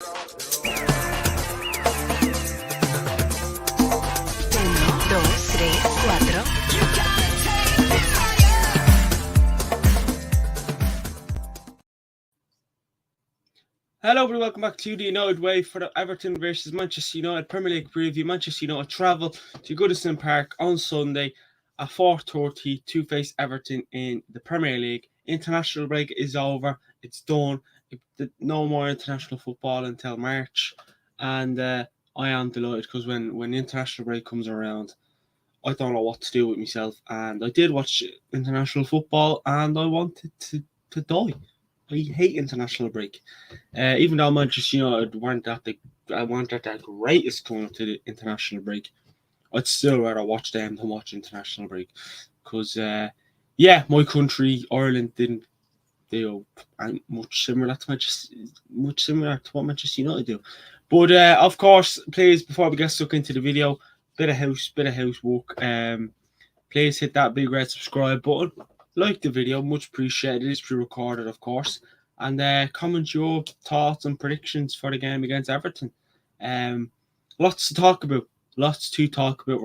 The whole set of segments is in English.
Uno, dos, tres, cuatro. Hello everybody, welcome back to the United Way for the Everton versus Manchester United Premier League preview. Manchester United travel to Goodison Park on Sunday at 4:30 to face Everton in the Premier League. International break is over, it's done. No more international football until March, and I am delighted because when international break comes around, I don't know what to do with myself, and I did watch international football and I wanted to die. I hate international break. Even though Manchester United weren't at their greatest coming up to the international break, I'd still rather watch them than watch international break. Because, my country, Ireland, didn't do much similar to what Manchester United do. But of course, please, before we get stuck into the video, bit of housework. Please hit that big red subscribe button. Like the video, much appreciated. It is pre-recorded, of course. And comment your thoughts and predictions for the game against Everton. Lots to talk about. We're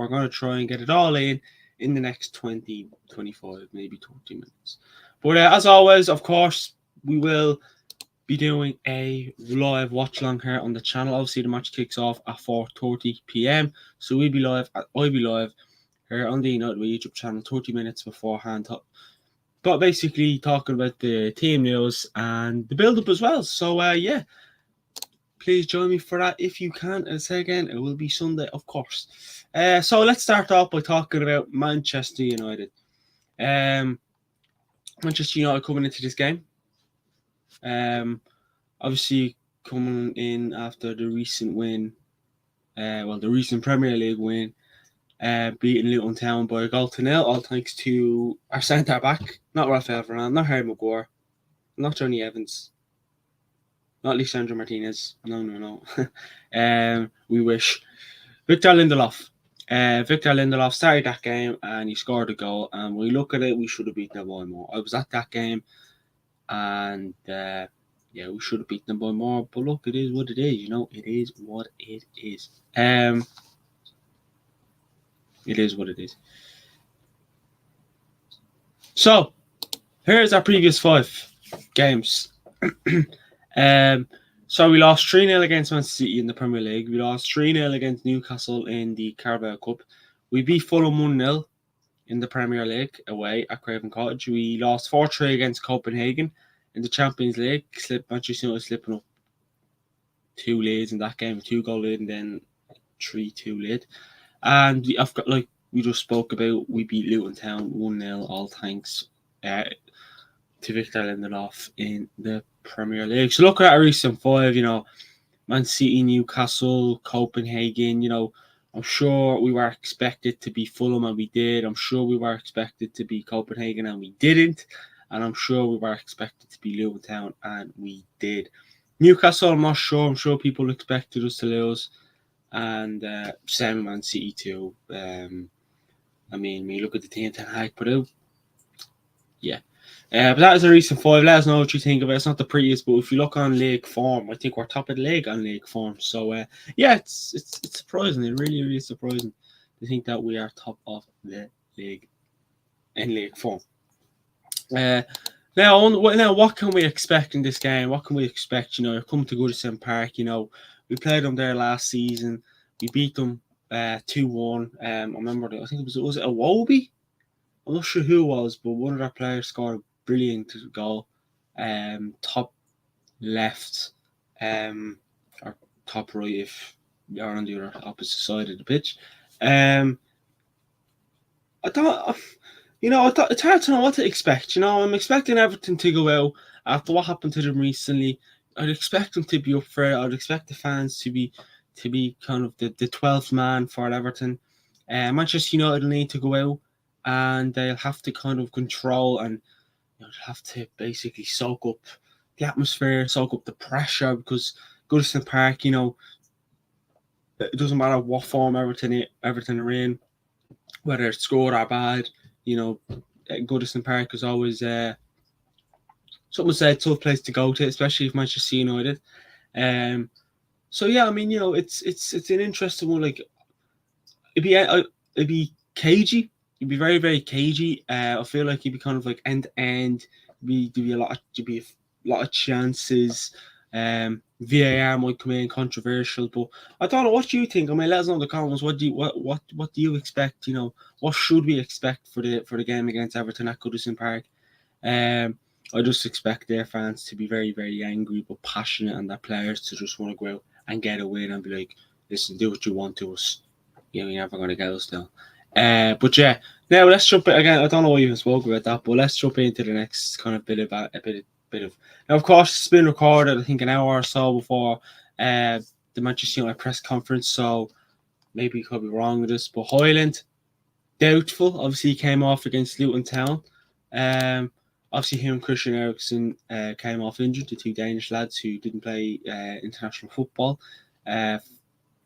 going to try and get it all in the next 20, 25, maybe 20 minutes. But as always, of course, we will be doing a live watch along here on the channel. Obviously, the match kicks off at 4:30 p.m. So I'll be live here on the United Way YouTube channel 30 minutes beforehand. But basically talking about the team news and the build-up as well. So, please join me for that if you can. And say again, it will be Sunday, of course. So let's start off by talking about Manchester United. Manchester United coming into this game. Obviously coming in after the recent win, the recent Premier League win, beating Luton Town by a goal to nil, all thanks to our centre back, not Rafael Varane, not Harry Maguire, not Johnny Evans, not Lisandro Martinez. No. We wish. Victor Lindelof. Victor Lindelof started that game and he scored a goal. And when we look at it, we should have beaten them by more. I was at that game, and we should have beaten them by more. But look, it is what it is. It is what it is. It is what it is. So, here's our previous 5 games. So we lost 3-0 against Man City in the Premier League. We lost 3-0 against Newcastle in the Carabao Cup. We beat Fulham 1-0 in the Premier League away at Craven Cottage. We lost 4-3 against Copenhagen in the Champions League. Manchester United slipping up 2 leads in that game, 2-goal lead, and then 3-2 lead. And we just spoke about, we beat Luton Town 1-0, all thanks to Victor Lindelof in the Premier League. So look at our recent 5, Man City, Newcastle, Copenhagen, I'm sure we were expected to be Fulham and we did. I'm sure we were expected to be Copenhagen and we didn't. And I'm sure we were expected to be Luton Town and we did. Newcastle, I'm not sure. I'm sure people expected us to lose. And same Man City too. When you look at the team Ten Hag put out, yeah. But that is a recent 5. Let us know what you think of it. It's not the prettiest, but if you look on league form, I think we're top of the league on league form. So it's surprising. It really, really is surprising to think that we are top of the league in league form. Now, what can we expect in this game? What can we expect? Come to Goodison Park. We played them there last season. We beat them 2-1. I remember, I think was it Iwobi? I'm not sure who it was, but one of our players scored a brilliant goal. Top left, or top right if you're on the opposite side of the pitch. I thought, it's hard to know what to expect. I'm expecting Everton to go out after what happened to them recently. I'd expect them to be up for it. I'd expect the fans to be kind of the 12th man for Everton. Manchester United will need to go out and they'll have to kind of control and have to basically soak up the atmosphere, soak up the pressure, because Goodison Park, it doesn't matter what form Everton are in, whether it's good or bad, Goodison Park is always someone said tough place to go to, especially if Manchester United. So yeah, I mean, it's an interesting one. Like it'd be cagey. It'd be very very cagey. I feel like it'd be kind of like end to end. There'd be a lot. There'd be a lot of chances. VAR might come in controversial, but I don't know. What do you think? I mean, let us know in the comments. What do you expect? What should we expect for the game against Everton at Goodison Park? Um, I just expect their fans to be very, very angry but passionate, and their players to just want to go out and get a win and be like, "Listen, do what you want to us. You're never going to get us down." But yeah, now let's jump in again. I don't know why you even spoke about that, but let's jump into the next kind of bit of a bit of. Now, of course, it's been recorded. I think an hour or so before the Manchester United press conference, so maybe you could be wrong with this, but Højlund doubtful. Obviously, he came off against Luton Town. Um, Obviously, him and Christian Eriksen came off injured, the two Danish lads who didn't play international football uh,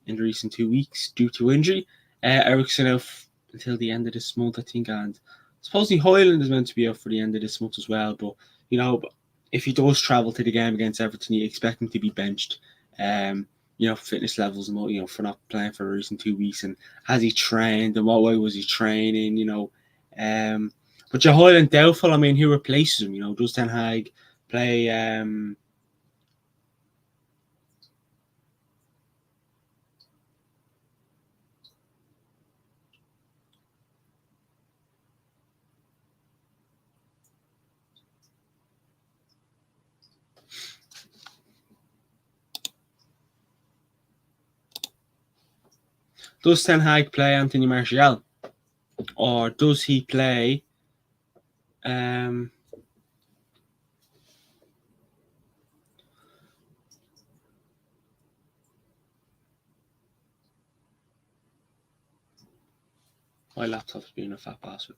in the recent 2 weeks due to injury. Eriksen out until the end of this month, I think, and supposedly Højlund is meant to be out for the end of this month as well. But if he does travel to the game against Everton, you expect him to be benched. Fitness levels, for not playing for a recent 2 weeks, and has he trained, and what way was he training? But your Højlund doubtful. I mean, who replaces him? Does Ten Hag play? Does Ten Hag play Anthony Martial, or does he play? My laptop's being a fat bastard.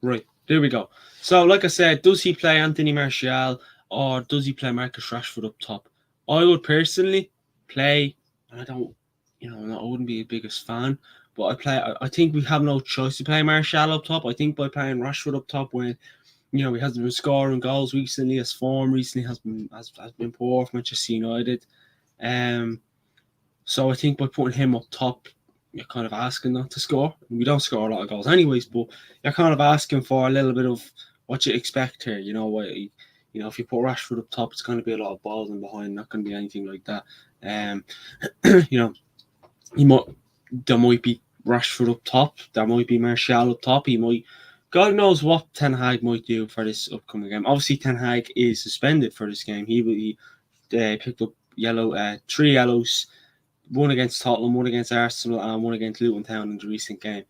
Right, there we go. So, like I said, does he play Anthony Martial, or does he play Marcus Rashford up top? I would personally play, and I wouldn't be the biggest fan, but I think we have no choice to play Martial up top. I think by playing Rashford up top, when he hasn't been scoring goals recently, his form recently has been poor for Manchester United. So I think by putting him up top, you're kind of asking not to score. We don't score a lot of goals anyways, but you're kind of asking for a little bit of what you expect here. If you put Rashford up top, it's going to be a lot of balls in behind, not going to be anything like that. There might be Rashford up top, there might be Martial up top. God knows what Ten Hag might do for this upcoming game. Obviously, Ten Hag is suspended for this game. He picked up three yellows, one against Tottenham, one against Arsenal, and one against Luton Town in the recent game.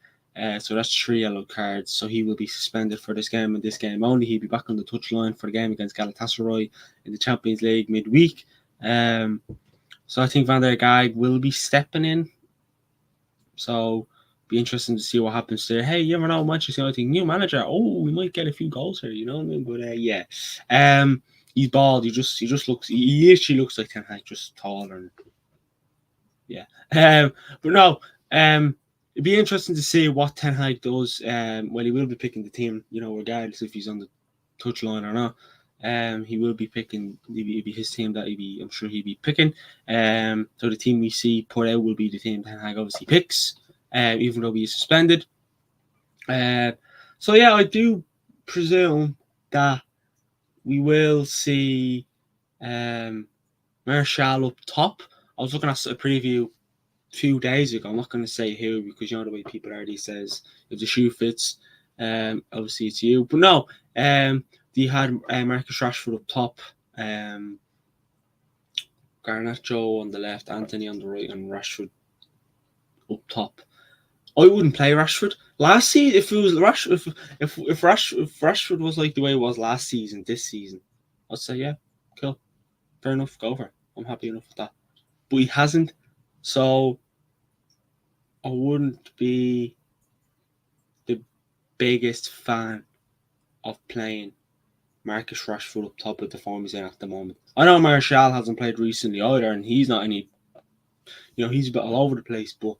So that's 3 yellow cards. So he will be suspended for this game and this game only. He'll be back on the touchline for the game against Galatasaray in the Champions League midweek. So I think Van der Gaag will be stepping in. So be interesting to see what happens there. Hey, you never know, Manchester United new manager. Oh, we might get a few goals here. You know what I mean? But yeah, he's bald. He looks. He actually looks like Ten Hag, just taller. Yeah. But no. It'd be interesting to see what Ten Hag does. Well, he will be picking the team. Regardless if he's on the touchline or not. He will be picking. It'll be his team that I'm sure he'll be picking. So the team we see put out will be the team Ten Hag obviously picks. Even though he is suspended. So yeah, I do presume that we will see Martial up top. I was looking at a preview a few days ago. I'm not going to say who, because the way people are these days. If the shoe fits, obviously it's you. But no, you had Marcus Rashford up top, Garnacho on the left, Anthony on the right, and Rashford up top. I wouldn't play Rashford last season. If it was Rashford, if Rashford was like the way it was last season, this season, I'd say yeah, cool, fair enough, go for it. I'm happy enough with that. But he hasn't, so I wouldn't be the biggest fan of playing Marcus Rashford up top with the form he's in at the moment. I know Martial hasn't played recently either, and he's not any, he's a bit all over the place, but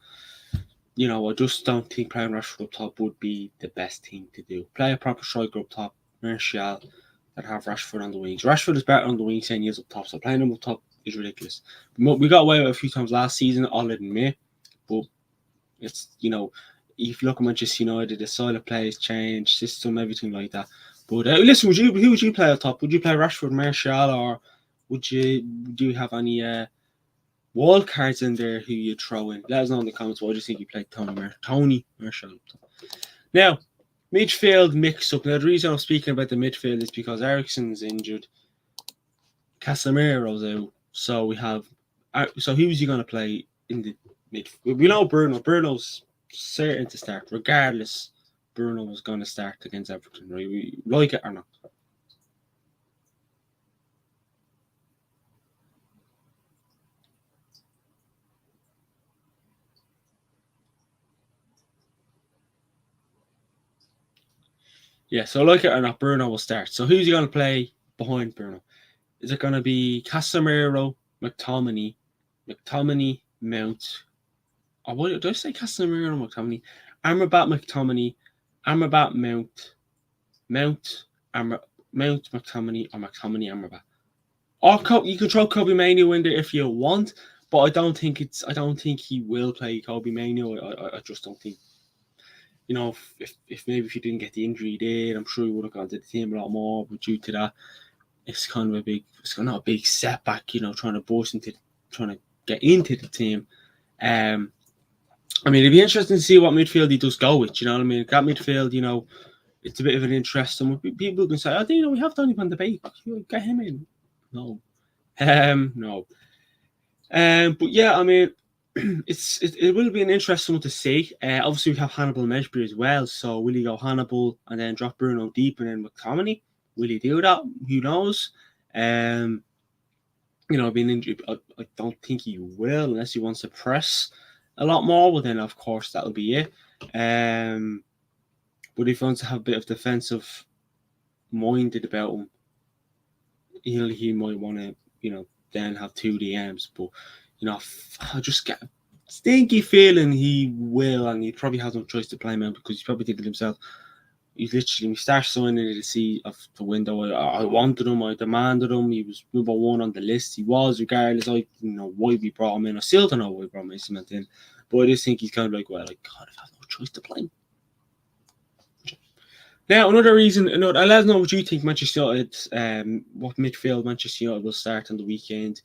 I just don't think playing Rashford up top would be the best thing to do. Play a proper striker up top, Martial, that have Rashford on the wings. Rashford is better on the wings than he is up top, so playing him up top is ridiculous. We got away with it a few times last season, I'll admit, but it's, if you look at Manchester United, the style of play has changed, system, everything like that. But listen, who would you play at top? Would you play Rashford, Martial, or do you have any wild cards in there who you throw in? Let us know in the comments. What do you think you play Tony Martial? Now, midfield mix up. Now, the reason I'm speaking about the midfield is because Eriksen's injured, Casemiro's out, so we have. So who's he going to play in the midfield? We know Bruno. Bruno's certain to start, regardless. Bruno was going to start against Everton, right? We like it or not. Yeah, so like it or not, Bruno will start. So who's he going to play behind Bruno? Is it going to be Casemiro, McTominay, Mount? Oh, what did I say? Casemiro, McTominay, Amrabat, McTominay, Amrabat, Mount, McTominay, or McTominay, Amrabat. Or you can throw Kobe Mainoo in there if you want, but I don't think he will play Kobe Mainoo. I just don't think. If maybe if he didn't get the injury he did, I'm sure he would have gone to the team a lot more. But due to that, it's not a big setback. Trying to get into the team. I mean, it'd be interesting to see what midfield he does go with. You know what I mean? That midfield, it's a bit of an interesting. People can say, we have Donny van de Beek. Get him in. No. No. But yeah, I mean, it will be an interesting one to see. Obviously, we have Hannibal Mejbri as well. So will he go Hannibal and then drop Bruno deep and then McTominay? Will he do that? Who knows? Being injured, I don't think he will unless he wants to press a lot more. Well, then of course that'll be it. But if he wants to have a bit of defensive minded about him, he might want to, then have two DMs. But I just get a stinky feeling he will, and he probably has no choice to play him out because he's probably thinking to himself, he's literally, we start signing to see of the window. I wanted him, I demanded him. He was number one on the list. He was, regardless. I why we brought him in. I still don't know why we brought him in. But I just think he's kind of like, well, God, I have no choice to play him. Now, another reason, let us know what you think Manchester United, what midfield Manchester United will start on the weekend.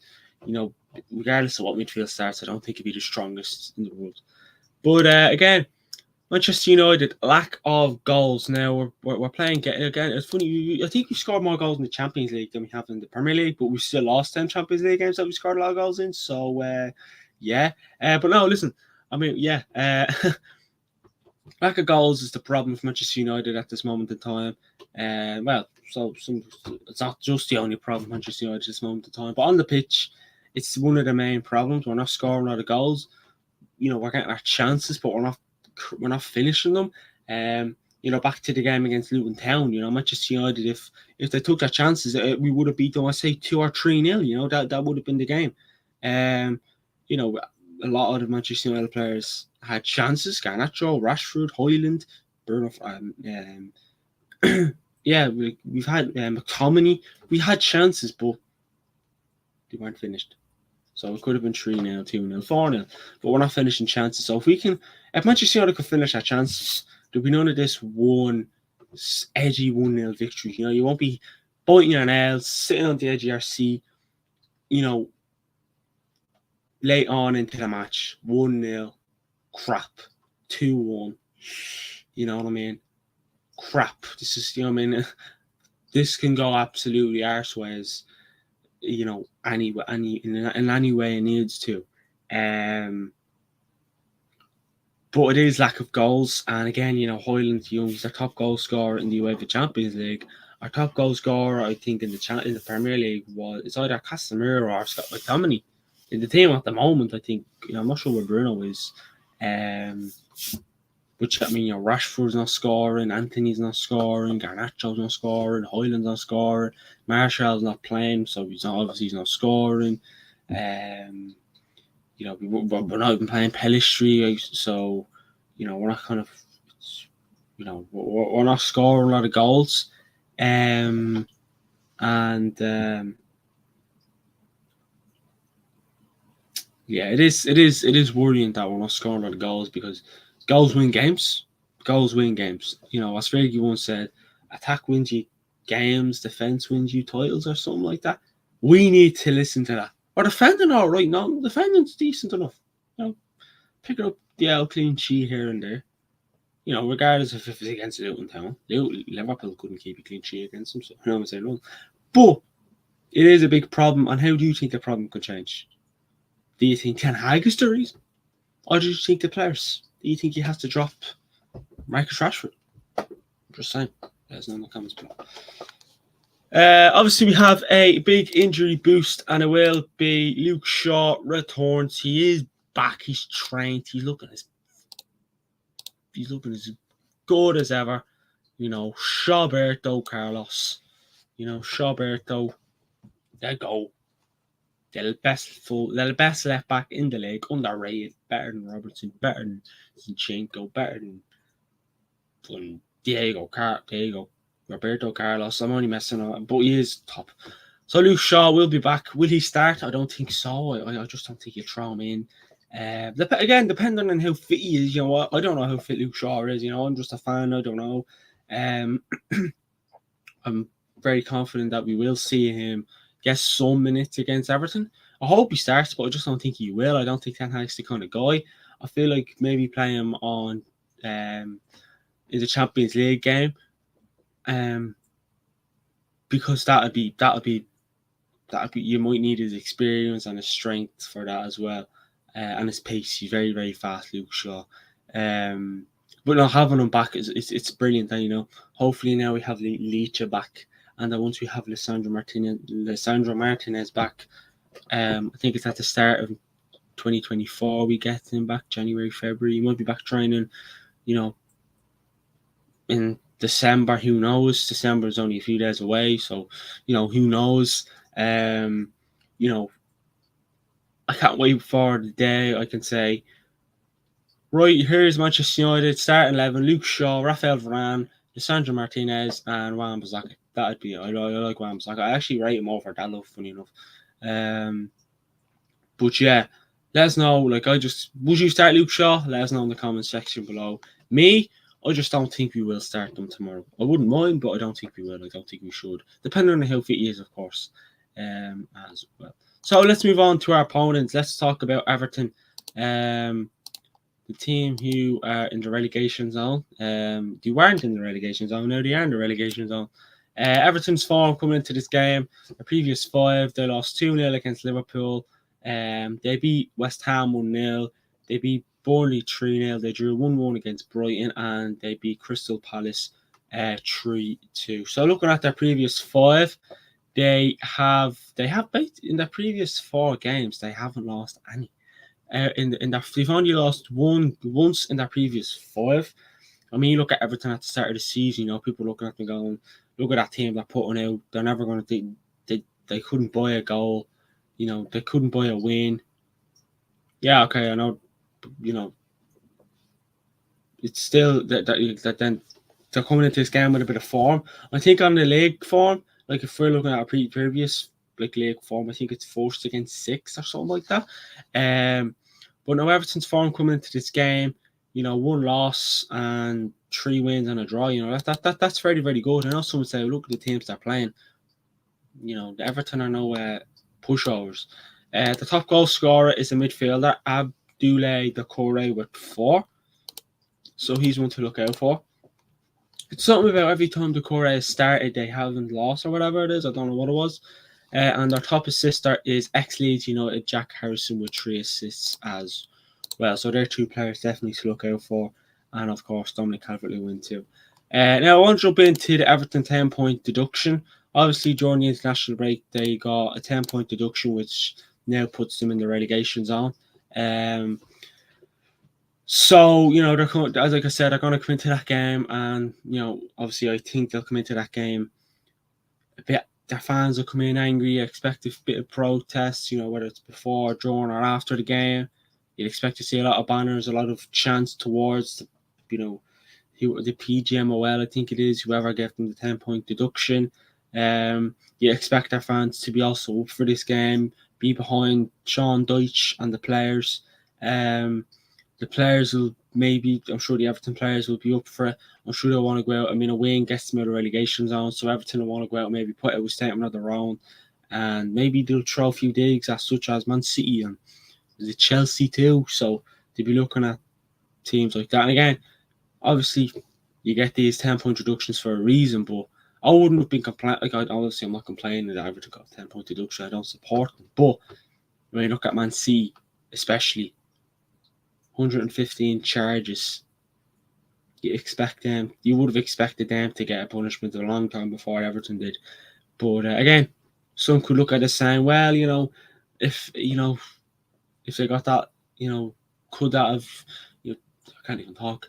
Regardless of what midfield starts, I don't think it'll be the strongest in the world. But again, Manchester United, lack of goals. Now we're playing again. It's funny. I think we scored more goals in the Champions League than we have in the Premier League, but we still lost 10 Champions League games that we scored a lot of goals in. So yeah. But no, listen. I mean, yeah. Lack of goals is the problem for Manchester United at this moment in time. It's not just the only problem for Manchester United at this moment in time, but on the pitch, it's one of the main problems. We're not scoring a lot of goals. We're getting our chances, but we're not finishing them. Back to the game against Luton Town. Manchester United, if they took their chances, we would have beat them. I say 2 or 3-0. That would have been the game. A lot of the Manchester United players had chances. Garnacho, Rashford, Højlund, Bruno. We've had McTominay. We had chances, but they weren't finished. So it could have been 3-0, 2-0, 4-0. But we're not finishing chances. So if Manchester United could finish our chances, there'll be none of this edgy 1-0 victory. You won't be biting your nails, sitting on the edge of your seat, late on into the match, 1-0, crap, 2-1. You know what I mean? Crap. This is, this can go absolutely arseways. In any way it needs to. But it is lack of goals. And again, Højlund, he's our top goal scorer in the UEFA Champions League. Our top goal scorer, I think, in the Premier League it's either Casemiro or Scott McTominay. In the team at the moment, I think, I'm not sure where Bruno is. Which, Rashford's not scoring, Anthony's not scoring, Garnacho's not scoring, Højlund's not scoring, Martial's not playing, so he's not scoring. We're not even playing Pellistri, so, we're not kind of, we're not scoring a lot of goals. Yeah, it is worrying that we're not scoring a lot of goals because goals win games. Goals win games. You know, as Fergie once said, attack wins you games, defense wins you titles, or something like that. We need to listen to that. We're defending all right now. Defending's decent enough. You know, picking up the L clean sheet here and there. You know, regardless if it's against Luton Town. Liverpool couldn't keep a clean sheet against them, so you know what I'm saying? But it is a big problem, and how do you think the problem could change? Do you think Ten Hag is the reason? Or do you think the players? Do you think he has to drop Marcus Rashford? Just saying. Let us know in the comments below. Obviously, we have a big injury boost, and it will be Luke Shaw returns. He is back. He's trained. He's looking as good as ever. You know, Shawberto Carlos. You know, Shawberto. There go. The best left back in the league, underrated, better than Robertson, better than Zinchenko, better than Diego, Roberto Carlos. I'm only messing up, but he is top. So Luke Shaw will be back. Will he start? I don't think so. I just don't think you'll throw him in. Again, depending on how fit he is, you know, I don't know how fit Luke Shaw is. You know, I'm just a fan. I don't know. I'm very confident that we will see him get some minutes against Everton. I hope he starts, but I just don't think he will. I don't think Ten Hag's the kind of guy. I feel like maybe play him on in the Champions League game, because that'd be you might need his experience and his strength for that as well, and his pace. He's very, very fast, Luke Shaw. But not having him back it's brilliant. And you know, hopefully now we have Leach back. And then once we have Lisandro Martinez back, I think it's at the start of 2024 we get him back, January, February. He might be back training, you know, in December. Who knows? December is only a few days away, so you know, who knows? You know, I can't wait for the day I can say, right, here's Manchester United starting 11: Luke Shaw, Rafael Varane, Lisandro Martinez, and Wan-Bissaka. That'd be it. I like Wan-Bissaka. I actually rate him over Dalot, funny enough. But yeah, let us know. Like, would you start Luke Shaw? Let us know in the comment section below. Me, I just don't think we will start them tomorrow. I wouldn't mind, but I don't think we will. I don't think we should. Depending on how fit he is, of course, as well. So let's move on to our opponents. Let's talk about Everton. The team who are in the relegation zone. They weren't in the relegation zone. Now they are in the relegation zone. Everton's form coming into this game. The previous 5, they lost 2-0 against Liverpool. They beat West Ham 1-0. They beat Burnley 3-0. They drew 1-1 against Brighton, and they beat Crystal Palace 3-2. So looking at their previous 5, they have in their previous 4 games they haven't lost any. They've only lost once in their previous 5. I mean, you look at Everton at the start of the season. You know, people looking at them going, "Look at that team they're putting out. They're never going to. They couldn't buy a goal. You know, they couldn't buy a win." Yeah, okay, I know. You know, it's still that then they're coming into this game with a bit of form. I think on the league form, like if we're looking at our previous like league form, I think it's 4 against 6 or something like that. But now Everton's form coming into this game, you know, 1 loss and 3 wins and a draw. You know, that's very, very good. I know someone say, look at the teams they're playing. You know, the Everton are no pushovers. The top goal scorer is a midfielder, Abdoulaye Doucouré, with 4. So he's one to look out for. It's something about every time Doucouré has started, they haven't lost or whatever it is. I don't know what it was. And their top assister is ex-Leeds United Jack Harrison with 3 assists as well. So they're 2 players definitely to look out for. And of course, Dominic Calvert-Lewin too. Now I want to jump into the Everton 10-point deduction. Obviously, during the international break, they got a 10-point deduction, which now puts them in the relegation zone. So, you know, as like I said, they're going to come into that game, and, you know, obviously I think they'll come into that game a bit. Their fans will come in angry, expect a bit of protests, you know, whether it's before, during, or after the game. You'd expect to see a lot of banners, a lot of chants towards, the PGMOL, I think it is, whoever gave them the 10-point deduction. You expect their fans to be also up for this game, be behind Sean Dyche and the players. The players will maybe, I'm sure the Everton players will be up for it. I'm sure they'll want to go out. I mean, a win gets them out of relegation zone, so Everton will want to go out and maybe put out a statement of their own, and maybe they'll throw a few digs at such as Man City and the Chelsea too. So they'll be looking at teams like that. And again, obviously, you get these 10-point reductions for a reason, but I wouldn't have been complaining. Like, obviously, I'm not complaining that Everton got a 10-point deduction. I don't support them. But when you look at Man City, especially, 115 charges, you would have expected them to get a punishment a long time before Everton did. But again, some could look at it saying, well, if they got that, could that have, I can't even talk.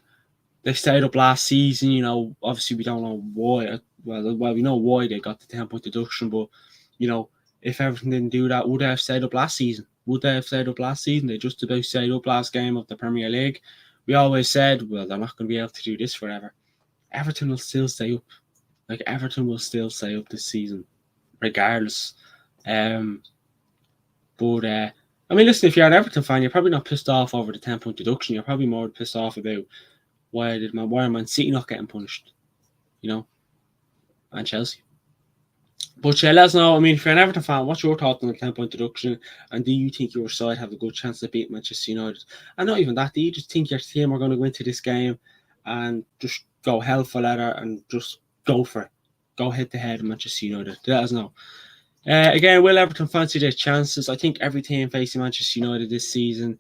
They stayed up last season, obviously we don't know why. Well, we know why they got the 10-point deduction, but, if Everton didn't do that, would they have stayed up last season? They just about stayed up last game of the Premier League. We always said, well, they're not going to be able to do this forever. Everton will still stay up. Everton will still stay up this season, regardless. But, listen, if you're an Everton fan, you're probably not pissed off over the 10-point deduction. You're probably more pissed off about why are Man City not getting punished, and Chelsea. But let us know. If you're an Everton fan, what's your thoughts on the 10-point deduction? And do you think your side have a good chance to beat Manchester United? And not even that, do you just think your team are going to go into this game and just go hell for leather and just go for it? Go head to head with Manchester United. Let us know. Again, will Everton fancy their chances? I think every team facing Manchester United this season,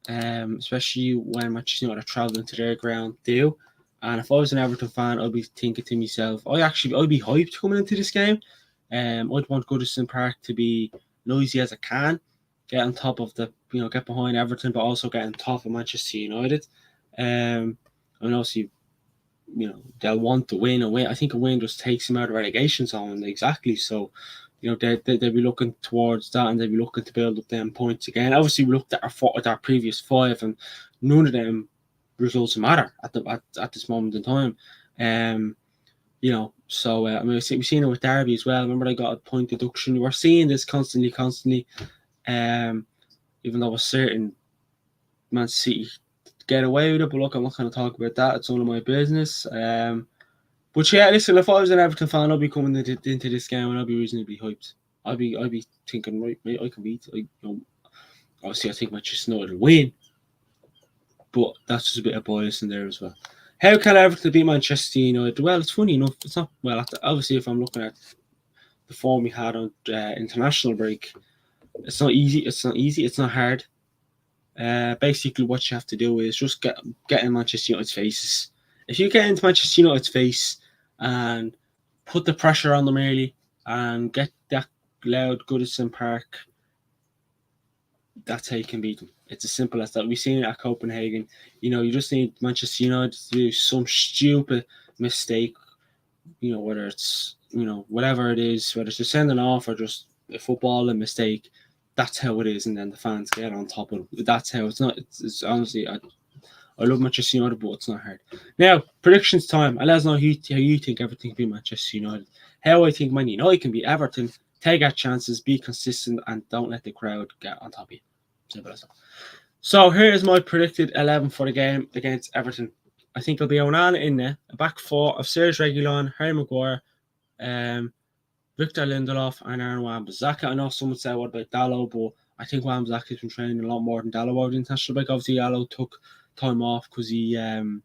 especially when Manchester United are travelling to their ground, do. And if I was an Everton fan, I'd be thinking to myself, I'd be hyped coming into this game. I'd want Goodison Park to be noisy as it can, get on top of get behind Everton, but also get on top of Manchester United. And obviously, they'll want to win. I think a win just takes them out of relegation zone. Exactly. So, they'll be looking towards that, and they'll be looking to build up them points again. Obviously, we looked at our previous 5, and none of them results matter at this moment in time. So we've seen it with Derby as well. Remember, they got a point deduction. We're seeing this constantly. Even though a certain Man City get away with it, but look, I'm not going to talk about that. It's none of my business. But yeah, listen, if I was an Everton fan, I'd be coming into this game and I'd be reasonably hyped. I'd be thinking, right, I can beat. Obviously, I think Manchester United will win, but that's just a bit of bias in there as well. How can Everton beat Manchester United? Well, it's funny enough. It's not well. Obviously, if I'm looking at the form we had on international break, it's not easy. It's not hard. Basically, what you have to do is just get in Manchester United's faces. If you get into Manchester United's face and put the pressure on them early and get that loud Goodison Park, that's how you can beat them. It's as simple as that. We've seen it at Copenhagen. You just need Manchester United to do some stupid mistake, whether it's, whatever it is, whether it's just sending off or just a footballing mistake. That's how it is, and then the fans get on top of it. That's how it's not. It's honestly, I love Manchester United, but it's not hard. Now, predictions time. And let us know how you think Everton can beat Manchester United. How I think Man United can beat Everton. Take our chances, be consistent, and don't let the crowd get on top of you. Simple as that. So here is my predicted 11 for the game against Everton. I think there'll be Onana in there, a back 4 of Serge Reguilon, Harry Maguire, Victor Lindelof, and Aaron Wan-Bissaka. I know someone said, what about Dalot? But I think Wan-Bissaka has been training a lot more than Dalot over the international break. Obviously, Dalot took time off because him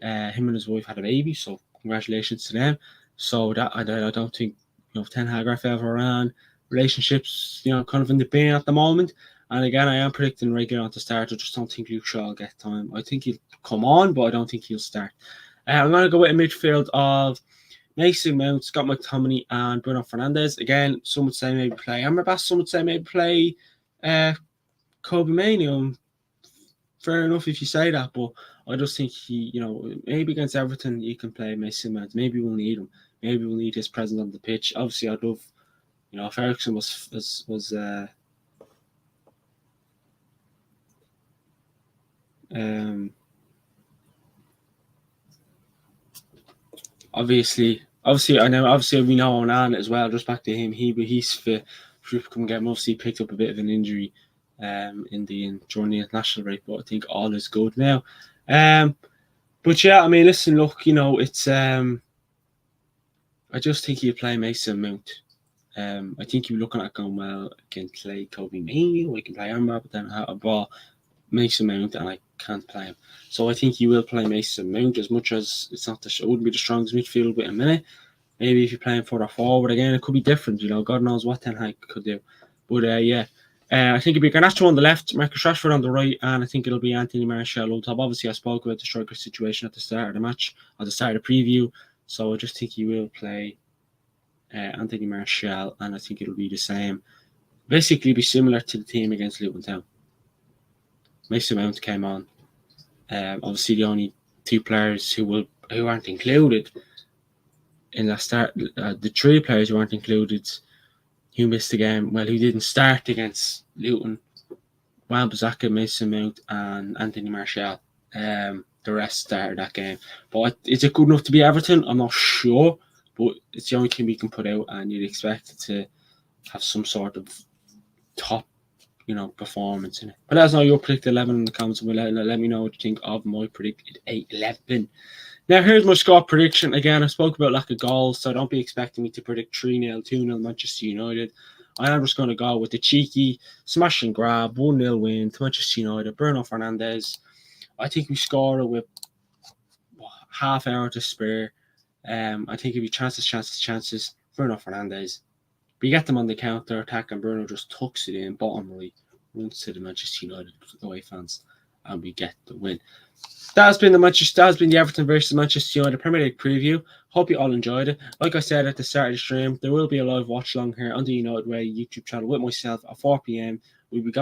and his wife had a baby. So congratulations to them. So that I don't think Ten Hag or Varane relationships kind of in the bin at the moment. And again, I am predicting Reguilon to start. I just don't think Luke Shaw will get time. I think he'll come on, but I don't think he'll start. I'm going to go with a midfield of Mason Mount, Scott McTominay, and Bruno Fernandes. Again, some would say maybe play Amrabat. Some would say maybe play Kobe Mainoo. Fair enough if you say that, but I just think maybe against Everton you can play Mason Mount. Maybe we'll need him. Maybe we'll need his presence on the pitch. Obviously, I'd love, if Ericsson was obviously we know Onana as well. Just back to him, he's fit for upcoming game. Obviously, picked up a bit of an injury during the international break, but I think all is good now. But yeah, I mean, listen, look, it's I just think he'll play Mason Mount. I think you're looking at going, well, I can play Kobe Mainoo, I can play Amber, but then I have a ball Mason Mount and I can't play him. So I think he will play Mason Mount as much as it wouldn't be the strongest midfield with a minute. Maybe if you're playing further forward again, it could be different. God knows what Ten Hag could do. But yeah, I think it'll be Garnacho on the left, Marcus Rashford on the right, and I think it'll be Anthony Martial on top. Obviously, I spoke about the striker situation at the start of the match, at the start of the preview. So I just think he will play Anthony Martial, and I think it'll be the same. Basically, be similar to the team against Luton Town. Mason Mount came on. Obviously, the only two players who aren't included in that start, the three players who aren't included, who missed the game, who didn't start against Luton, Wan-Bissaka, Mason Mount, and Anthony Martial. The rest started that game. But is it good enough to be Everton? I'm not sure, but it's the only team we can put out, and you'd expect it to have some sort of top, performance in it. But let us know your predicted 11 in the comments, and let me know what you think of my predicted 8-11. Now, here's my score prediction. Again, I spoke about lack of goals, so don't be expecting me to predict 3-0, 2-0 Manchester United. I am just going to go with the cheeky smash and grab 1-0 win to Manchester United. Bruno Fernandes. I think we score with half hour to spare. I think it'll be chances. Bruno Fernandes. We get them on the counter attack, and Bruno just tucks it in, bottom right, runs to the Manchester United away fans, and we get the win. That has been the Everton versus Manchester United Premier League preview. Hope you all enjoyed it. Like I said at the start of the stream, there will be a live watch along here on the United Way YouTube channel with myself at 4 p.m. It'll be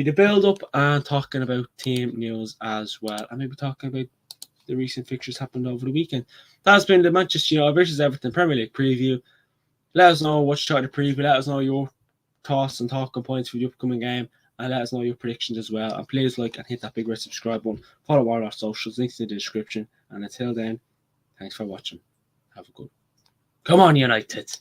the build up and talking about team news as well, and maybe talking about the recent fixtures happened over the weekend. That has been the Manchester United versus Everton Premier League preview. Let us know what you thought of the preview. Let us know your thoughts and talking points for the upcoming game, and let us know your predictions as well. And please like and hit that big red subscribe button. Follow all our socials, links in the description. And until then, thanks for watching. Have a good. Come on, United.